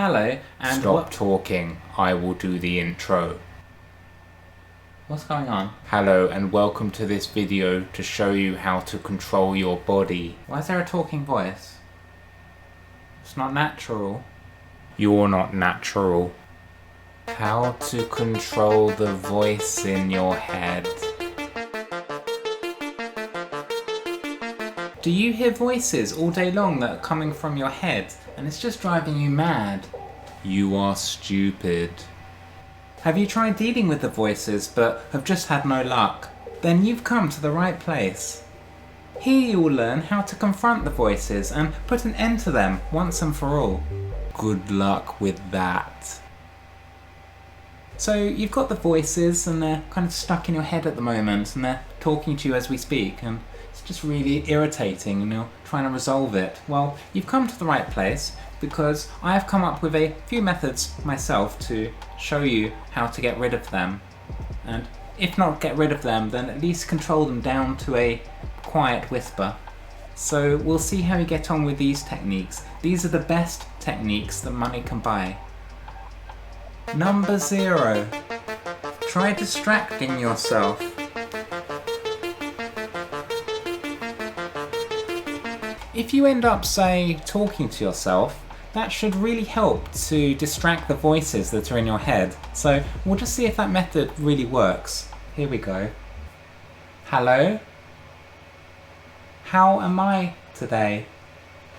Hello, and Stop talking. I will do the intro. What's going on? Hello and welcome to this video to show you how to control your body. Why is there a talking voice? It's not natural. You're not natural. How to control the voice in your head. Do you hear voices all day long that are coming from your head and it's just driving you mad? You are stupid. Have you tried dealing with the voices but have just had no luck? Then you've come to the right place. Here you will learn how to confront the voices and put an end to them once and for all. Good luck with that. So you've got the voices and they're kind of stuck in your head at the moment and they're talking to you as we speak and it's just really irritating and you're trying to resolve it. Well, you've come to the right place because I have come up with a few methods myself to show you how to get rid of them. And if not get rid of them, then at least control them down to a quiet whisper. So we'll see how you get on with these techniques. These are the best techniques that money can buy. Number 0. Try distracting yourself. If you end up, say, talking to yourself, that should really help to distract the voices that are in your head. So we'll just see if that method really works. Here we go. Hello? How am I today?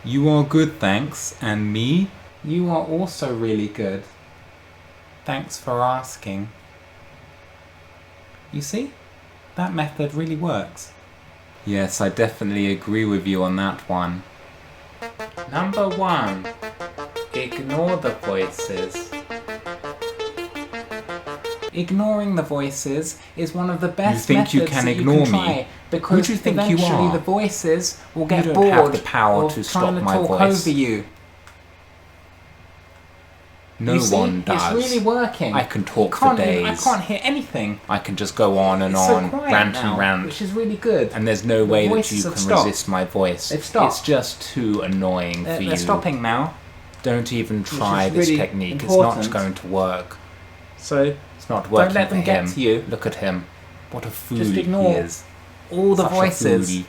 You are good, thanks. And me? You are also really good. Thanks for asking. You see? That method really works. Yes, I definitely agree with you on that one. Number 1. Ignore the voices. Ignoring the voices is one of the best methods you can that ignore you can try me? because Who do you think you eventually are? the voices will get don't bored have the power of to trying stop to my talk voice. over you. No You see, one does. It's really working. I can talk You for can't days. I can't hear anything. I can just go on and It's on, so quiet rant now, and rant. which is really good. And there's no way that voices you have can stopped. resist my voice. They've stopped. It's just too annoying for you. They're stopping now. Don't even try is this really technique. important. It's not going to work. So It's not working let for them get him. to you. Look at him. What a fool Just he ignore is. all the Such a voices. foodie.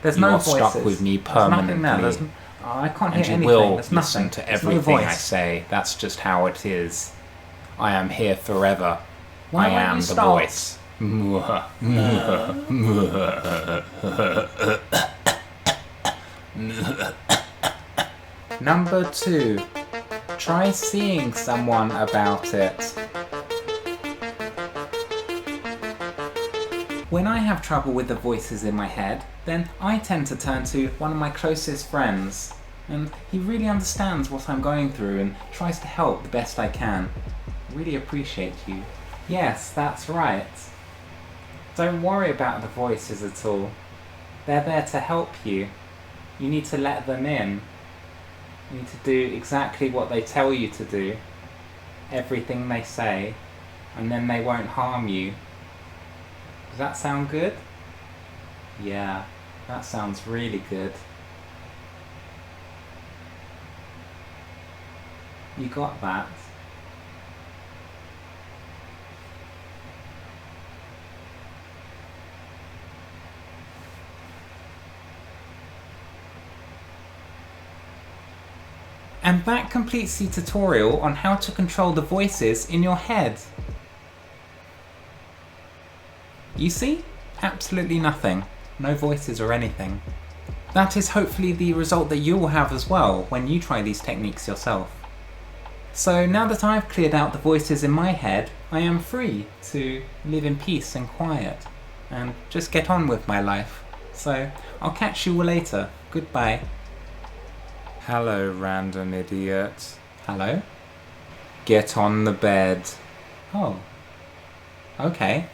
There's You no are voices. stuck with me There's nothing there. permanently. I can't And hear you anything. will There's listen nothing. to There's no everything I voice. say. That's just how it is. I am here forever. Why I won't am you the stop? voice. Number 2. Try seeing someone about it. When I have trouble with the voices in my head, then I tend to turn to one of my closest friends. And he really understands what I'm going through and tries to help the best I can. Really appreciate you. Yes, that's right. Don't worry about the voices at all. They're there to help you. You need to let them in. You need to do exactly what they tell you to do. Everything they say. And then they won't harm you. Does that sound good? Yeah, that sounds really good. You got that? And that completes the tutorial on how to control the voices in your head. You see? Absolutely nothing. No voices or anything. That is hopefully the result that you will have as well when you try these techniques yourself. So now that I've cleared out the voices in my head, I am free to live in peace and quiet and just get on with my life. So I'll catch you all later. Goodbye. Hello, random idiot. Hello? Get on the bed. Oh. Okay.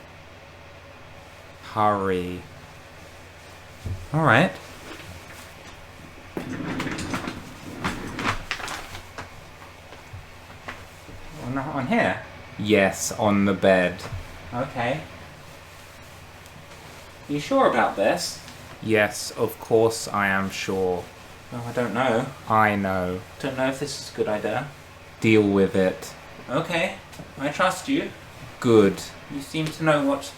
Hurry. Alright. On here? Yes, on the bed. Okay. You sure about this? Yes, of course I am sure. Oh, I don't know. I know. Don't know if this is a good idea. Deal with it. Okay, I trust you. Good. You seem to know what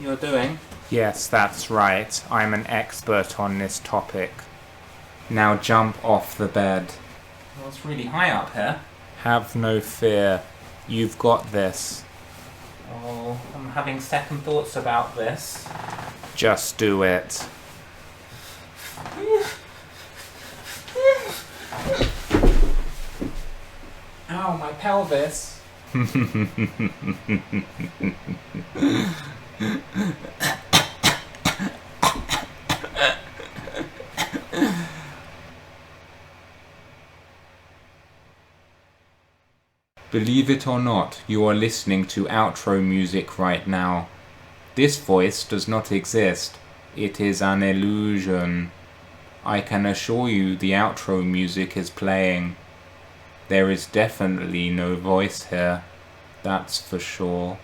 you're doing. Yes, that's right. I'm an expert on this topic. Now jump off the bed. Well, it's really high up here. Have no fear. You've got this. Oh, I'm having second thoughts about this. Just do it. Ow, my pelvis. Believe it or not, you are listening to outro music right now. This voice does not exist. It is an illusion. I can assure you the outro music is playing. There is definitely no voice here. That's for sure.